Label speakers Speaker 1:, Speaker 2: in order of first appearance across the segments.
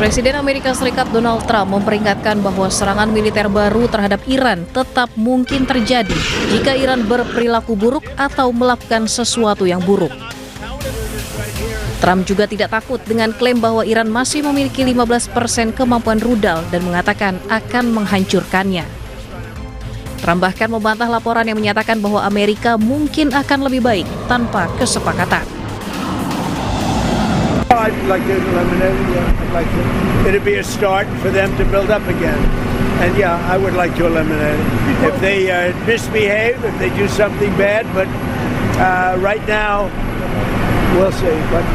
Speaker 1: Presiden Amerika Serikat Donald Trump memperingatkan bahwa serangan militer baru terhadap Iran tetap mungkin terjadi jika Iran berperilaku buruk atau melakukan sesuatu yang buruk. Trump juga tidak takut dengan klaim bahwa Iran masih memiliki 15% kemampuan rudal dan mengatakan akan menghancurkannya. Trump bahkan membantah laporan yang menyatakan bahwa Amerika mungkin akan lebih baik tanpa kesepakatan.
Speaker 2: I'd like to eliminate it. I'd like to. It'd be a start for them to build up again. And yeah, I would like to eliminate it. If they misbehave, if they do something bad, but right now, we'll see. But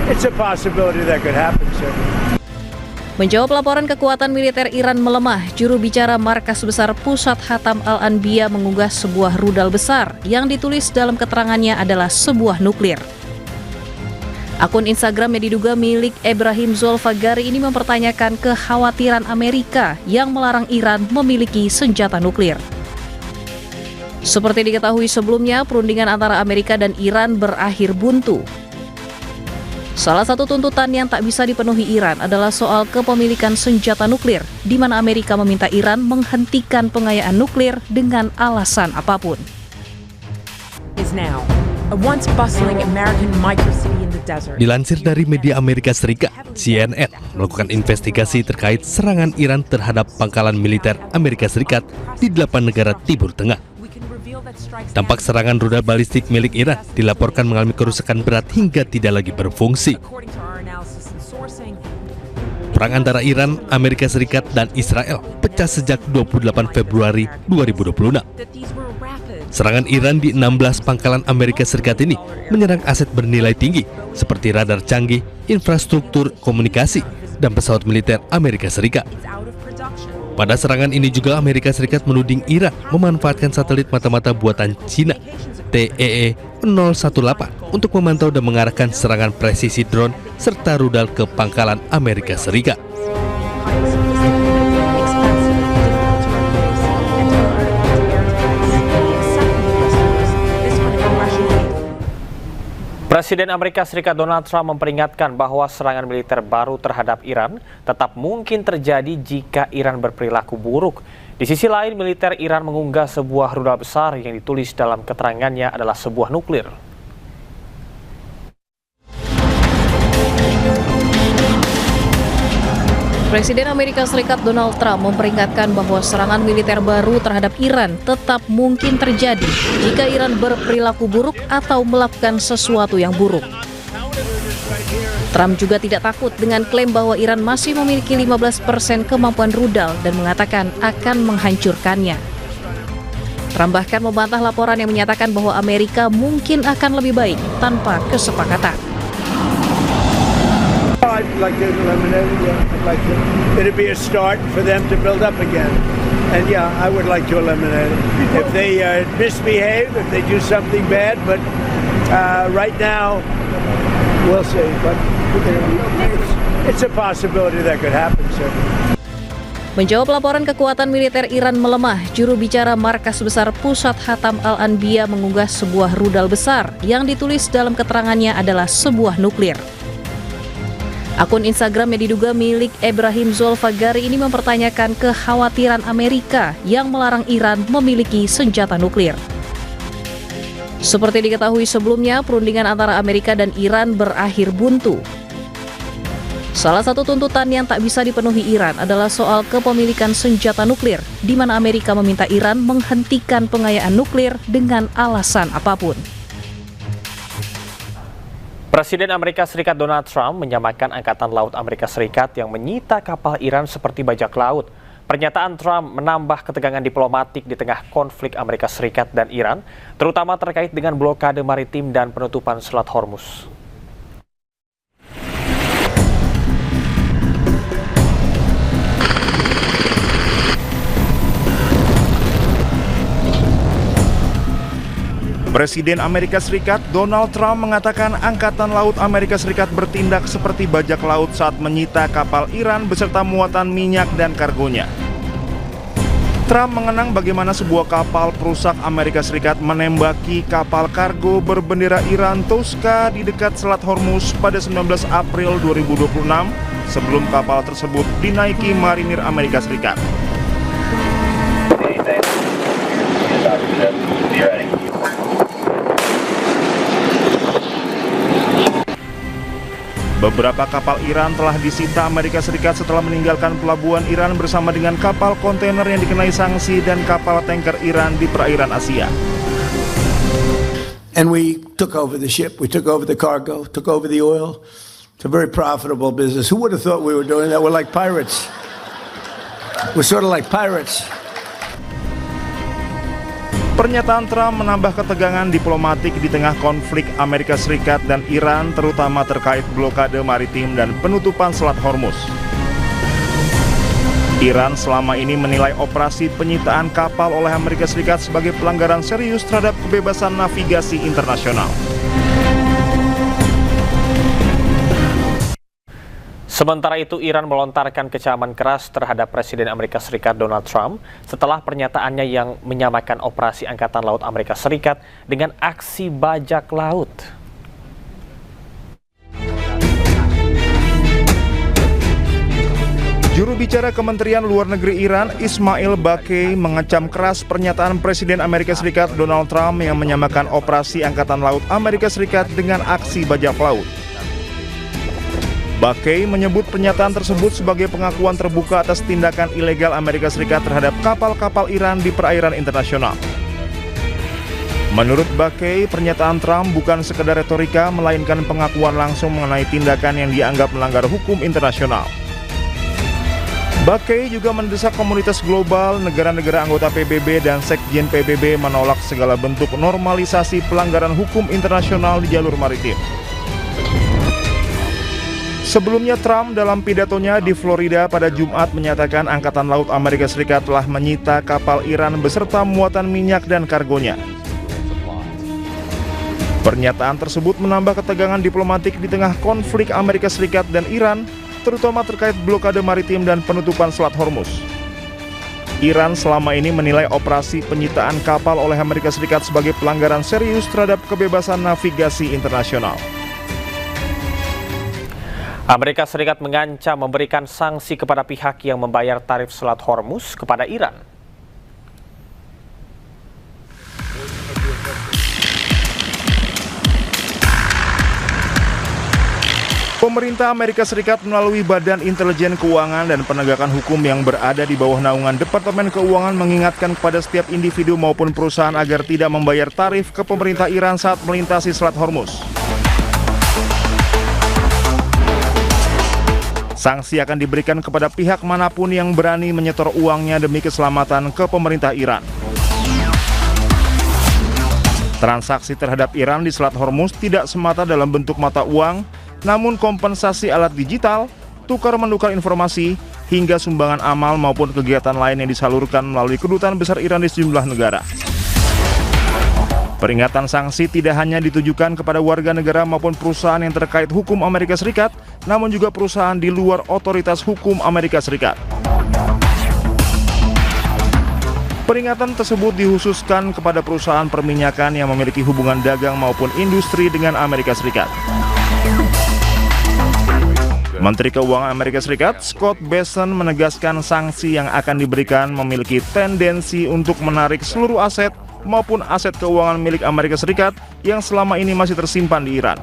Speaker 2: it's a possibility that could happen, sir.
Speaker 1: Menjawab laporan kekuatan militer Iran melemah, juru bicara Markas Besar Pusat Hatam Al-Anbiya mengunggah sebuah rudal besar yang ditulis dalam keterangannya adalah sebuah nuklir. Akun Instagram yang diduga milik Ebrahim Zolfagari ini mempertanyakan kekhawatiran Amerika yang melarang Iran memiliki senjata nuklir. Seperti diketahui sebelumnya, perundingan antara Amerika dan Iran berakhir buntu. Salah satu tuntutan yang tak bisa dipenuhi Iran adalah soal kepemilikan senjata nuklir, di mana Amerika meminta Iran menghentikan pengayaan nuklir dengan alasan apapun.
Speaker 3: Dilansir dari media Amerika Serikat, CNN melakukan investigasi terkait serangan Iran terhadap pangkalan militer Amerika Serikat di 8 negara Timur Tengah. Dampak serangan rudal balistik milik Iran dilaporkan mengalami kerusakan berat hingga tidak lagi berfungsi. Perang antara Iran, Amerika Serikat, dan Israel pecah sejak 28 Februari 2026. Serangan Iran di 16 pangkalan Amerika Serikat ini menyerang aset bernilai tinggi seperti radar canggih, infrastruktur komunikasi, dan pesawat militer Amerika Serikat. Pada serangan ini juga Amerika Serikat menuding Iran memanfaatkan satelit mata-mata buatan Cina TEE-018 untuk memantau dan mengarahkan serangan presisi drone serta rudal ke pangkalan Amerika Serikat.
Speaker 4: Presiden Amerika Serikat Donald Trump memperingatkan bahwa serangan militer baru terhadap Iran tetap mungkin terjadi jika Iran berperilaku buruk. Di sisi lain, militer Iran mengunggah sebuah rudal besar yang ditulis dalam keterangannya adalah sebuah nuklir.
Speaker 1: Presiden Amerika Serikat Donald Trump memperingatkan bahwa serangan militer baru terhadap Iran tetap mungkin terjadi jika Iran berperilaku buruk atau melakukan sesuatu yang buruk. Trump juga tidak takut dengan klaim bahwa Iran masih memiliki 15% kemampuan rudal dan mengatakan akan menghancurkannya. Trump bahkan membantah laporan yang menyatakan bahwa Amerika mungkin akan lebih baik tanpa kesepakatan.
Speaker 2: I'd like to eliminate it. Yeah, I'd like to. It'd be a start for them to build up again. And yeah, I would like to eliminate it. If they misbehave, if they do something bad, but right now, we'll see. But it's a possibility that could happen, sir.
Speaker 1: Menjawab laporan kekuatan militer Iran melemah, juru bicara Markas Besar Pusat Hatam Al-Anbiya mengunggah sebuah rudal besar yang ditulis dalam keterangannya adalah sebuah nuklir. Akun Instagram yang diduga milik Ebrahim Zolfagari ini mempertanyakan kekhawatiran Amerika yang melarang Iran memiliki senjata nuklir. Seperti diketahui sebelumnya, perundingan antara Amerika dan Iran berakhir buntu. Salah satu tuntutan yang tak bisa dipenuhi Iran adalah soal kepemilikan senjata nuklir, di mana Amerika meminta Iran menghentikan pengayaan nuklir dengan alasan apapun.
Speaker 4: Presiden Amerika Serikat Donald Trump menyamakan Angkatan Laut Amerika Serikat yang menyita kapal Iran seperti bajak laut. Pernyataan Trump menambah ketegangan diplomatik di tengah konflik Amerika Serikat dan Iran, terutama terkait dengan blokade maritim dan penutupan Selat Hormuz.
Speaker 5: Presiden Amerika Serikat Donald Trump mengatakan Angkatan Laut Amerika Serikat bertindak seperti bajak laut saat menyita kapal Iran beserta muatan minyak dan kargonya. Trump mengenang bagaimana sebuah kapal perusak Amerika Serikat menembaki kapal kargo berbendera Iran Tosca di dekat Selat Hormuz pada 19 April 2026 sebelum kapal tersebut dinaiki marinir Amerika Serikat. Beberapa kapal Iran telah disita Amerika Serikat setelah meninggalkan pelabuhan Iran bersama dengan kapal kontainer yang dikenai sanksi dan kapal tanker Iran di perairan Asia.
Speaker 2: And we took over the ship, we took over the cargo, took over the oil. It's a very profitable business. Who would have thought we were doing that? We're like pirates. We're sort of like pirates.
Speaker 5: Pernyataan Trump menambah ketegangan diplomatik di tengah konflik Amerika Serikat dan Iran, terutama terkait blokade maritim dan penutupan Selat Hormuz. Iran selama ini menilai operasi penyitaan kapal oleh Amerika Serikat sebagai pelanggaran serius terhadap kebebasan navigasi internasional.
Speaker 4: Sementara itu, Iran melontarkan kecaman keras terhadap Presiden Amerika Serikat Donald Trump setelah pernyataannya yang menyamakan operasi Angkatan Laut Amerika Serikat dengan aksi bajak laut.
Speaker 5: Juru bicara Kementerian Luar Negeri Iran, Ismail Baqi, mengecam keras pernyataan Presiden Amerika Serikat Donald Trump yang menyamakan operasi Angkatan Laut Amerika Serikat dengan aksi bajak laut. Baqi menyebut pernyataan tersebut sebagai pengakuan terbuka atas tindakan ilegal Amerika Serikat terhadap kapal-kapal Iran di perairan internasional. Menurut Baqi, pernyataan Trump bukan sekedar retorika, melainkan pengakuan langsung mengenai tindakan yang dianggap melanggar hukum internasional. Baqi juga mendesak komunitas global, negara-negara anggota PBB dan Sekjen PBB menolak segala bentuk normalisasi pelanggaran hukum internasional di jalur maritim. Sebelumnya, Trump dalam pidatonya di Florida pada Jumat menyatakan Angkatan Laut Amerika Serikat telah menyita kapal Iran beserta muatan minyak dan kargonya. Pernyataan tersebut menambah ketegangan diplomatik di tengah konflik Amerika Serikat dan Iran, terutama terkait blokade maritim dan penutupan Selat Hormuz. Iran selama ini menilai operasi penyitaan kapal oleh Amerika Serikat sebagai pelanggaran serius terhadap kebebasan navigasi internasional.
Speaker 4: Amerika Serikat mengancam memberikan sanksi kepada pihak yang membayar tarif Selat Hormuz kepada Iran.
Speaker 5: Pemerintah Amerika Serikat melalui Badan Intelijen Keuangan dan Penegakan Hukum yang berada di bawah naungan Departemen Keuangan mengingatkan kepada setiap individu maupun perusahaan agar tidak membayar tarif ke pemerintah Iran saat melintasi Selat Hormuz. Sanksi akan diberikan kepada pihak manapun yang berani menyetor uangnya demi keselamatan ke pemerintah Iran. Transaksi terhadap Iran di Selat Hormuz tidak semata dalam bentuk mata uang, namun kompensasi alat digital, tukar-menukar informasi, hingga sumbangan amal maupun kegiatan lain yang disalurkan melalui kedutaan besar Iran di sejumlah negara. Peringatan sanksi tidak hanya ditujukan kepada warga negara maupun perusahaan yang terkait hukum Amerika Serikat, namun juga perusahaan di luar otoritas hukum Amerika Serikat. Peringatan tersebut dikhususkan kepada perusahaan perminyakan yang memiliki hubungan dagang maupun industri dengan Amerika Serikat. Menteri Keuangan Amerika Serikat, Scott Bessent, menegaskan sanksi yang akan diberikan memiliki tendensi untuk menarik seluruh aset maupun aset keuangan milik Amerika Serikat yang selama ini masih tersimpan di Iran.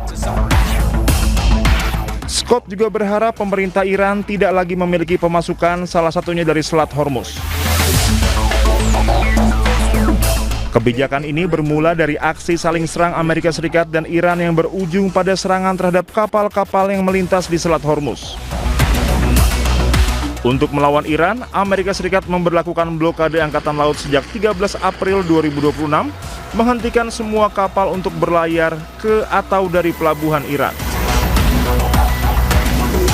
Speaker 5: Scott juga berharap pemerintah Iran tidak lagi memiliki pemasukan, salah satunya dari Selat Hormuz. Kebijakan ini bermula dari aksi saling serang Amerika Serikat dan Iran yang berujung pada serangan terhadap kapal-kapal yang melintas di Selat Hormuz. Untuk melawan Iran, Amerika Serikat memberlakukan blokade Angkatan Laut sejak 13 April 2026, menghentikan semua kapal untuk berlayar ke atau dari pelabuhan Iran.